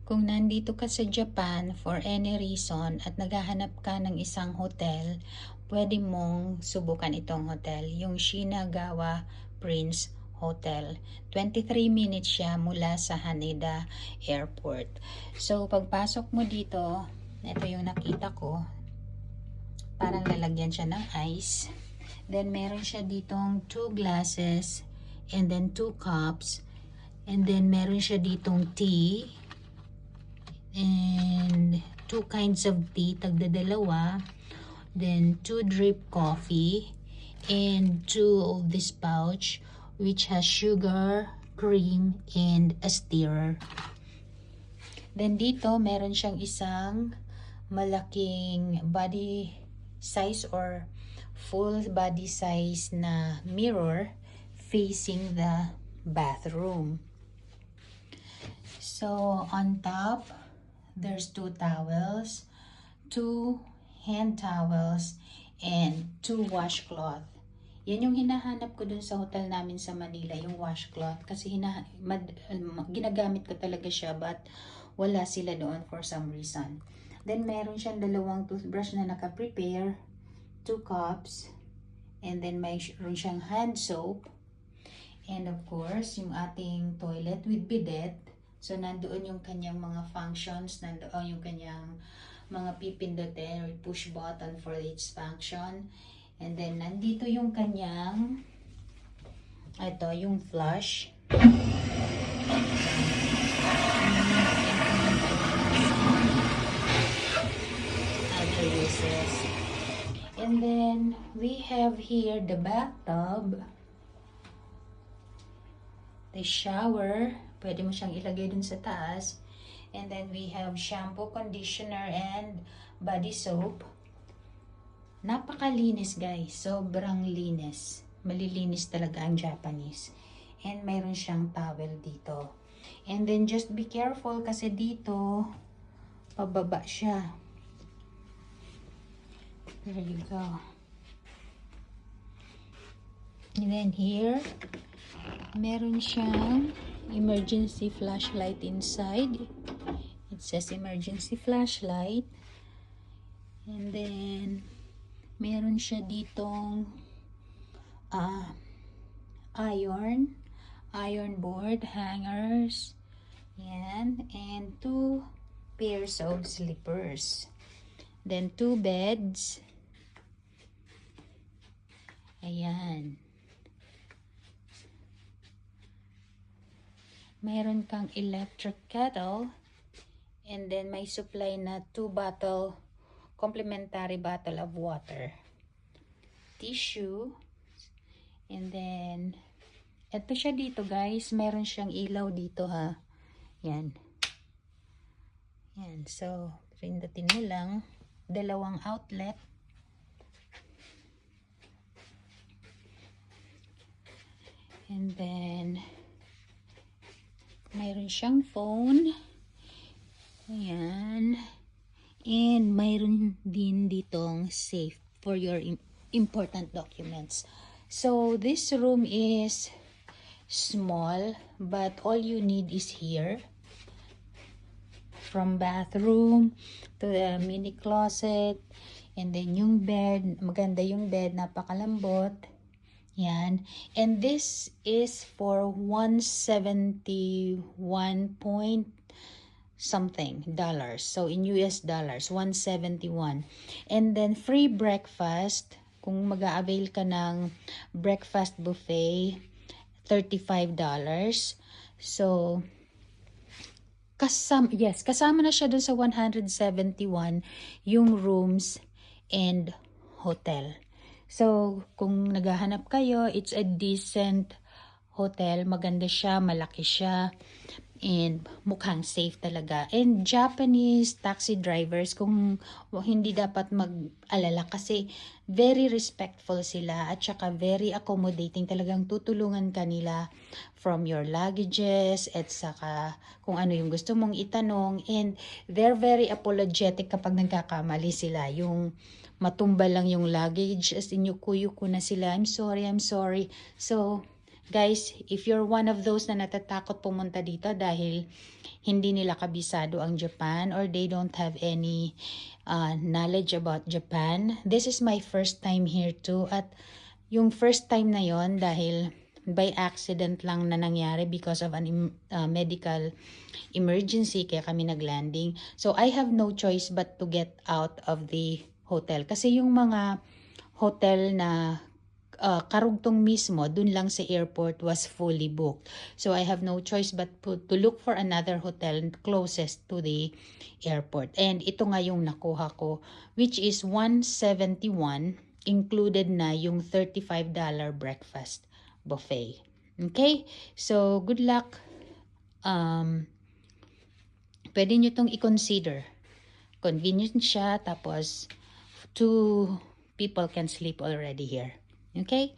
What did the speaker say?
Kung nandito ka sa Japan for any reason at naghahanap ka ng isang hotel, pwede mong subukan itong hotel, yung Shinagawa Prince Hotel. 23 minutes siya mula sa Haneda Airport. So, pagpasok mo dito, ito yung nakita ko, parang lalagyan siya ng ice. Then, meron siya ditong 2 glasses and then 2 cups. And then, meron siya ditong tea and 2 kinds of tea, tagdadalawa. Then 2 drip coffee and 2 of this pouch which has sugar, cream, and a stirrer. Then dito meron siyang isang malaking body size or full body size na mirror facing the bathroom. So on top there's 2 towels, 2 hand towels, and 2 washcloth. Yan yung hinahanap ko dun sa hotel namin sa Manila, yung washcloth. Kasi ginagamit ko talaga siya, but wala sila doon for some reason. Then, meron siyang 2 toothbrush na naka-prepare, 2 cups, and then mayroon siyang hand soap, and of course, yung ating toilet with bidet. So, nandoon yung kanyang mga functions, nandoon yung kanyang mga pipindutin or push button for each function. And then, nandito yung kanyang, ito, yung flush. Other uses. And then, we have here the bathtub, the shower. Pwede mo siyang ilagay dun sa taas. And then we have shampoo, conditioner, and body soap. Napakalinis guys. Sobrang linis. Malilinis talaga ang Japanese. And mayroon siyang towel dito. And then just be careful kasi dito, pababa siya. There you go. And then here, meron siyang emergency flashlight inside. It says emergency flashlight. And then meron siya ditong iron board, hangers, yan, and 2 pairs of slippers. Then 2 beds. Ayan. Meron kang electric kettle, and then may supply na 2 complimentary bottle of water, tissue, and then eto siya dito guys, meron siyang ilaw dito ha. Yan. Yan. So, pindutin mo lang. 2 outlet. And then mayroon siyang phone. Ayan. And mayroon din ditong safe for your important documents. So, this room is small, but all you need is here. From bathroom to the mini closet. And then yung bed, maganda yung bed, napakalambot. Yan. And this is for 171 point something dollars. So in US dollars, 171. And then free breakfast, kung mag-a-avail ka ng breakfast buffet, $35. So kasama na siya dun sa 171 yung rooms and hotel. So, kung naghahanap kayo, it's a decent hotel. Maganda siya, malaki siya, and mukhang safe talaga. And Japanese taxi drivers, kung hindi dapat mag-alala kasi very respectful sila at saka very accommodating. Talagang tutulungan kanila from your luggages at saka kung ano yung gusto mong itanong. And they're very apologetic kapag nagkakamali sila. Yung matumba lang yung luggage, as in yuko na sila, I'm sorry. So, Guys, if you're one of those na natatakot pumunta dito dahil hindi nila kabisado ang Japan or they don't have any knowledge about Japan, this is my first time here too. At yung first time na yon dahil by accident lang na nangyari because of an medical emergency kaya kami naglanding. So I have no choice but to get out of the hotel. Kasi yung mga hotel na karugtong mismo, dun lang sa airport was fully booked. So I have no choice but to look for another hotel closest to the airport. And ito nga yung nakuha ko, which is $171, included na yung $35 breakfast buffet. Okay? So, good luck. Pwede nyo itong i-consider. Convenient siya, tapos 2 people can sleep already here. Okay?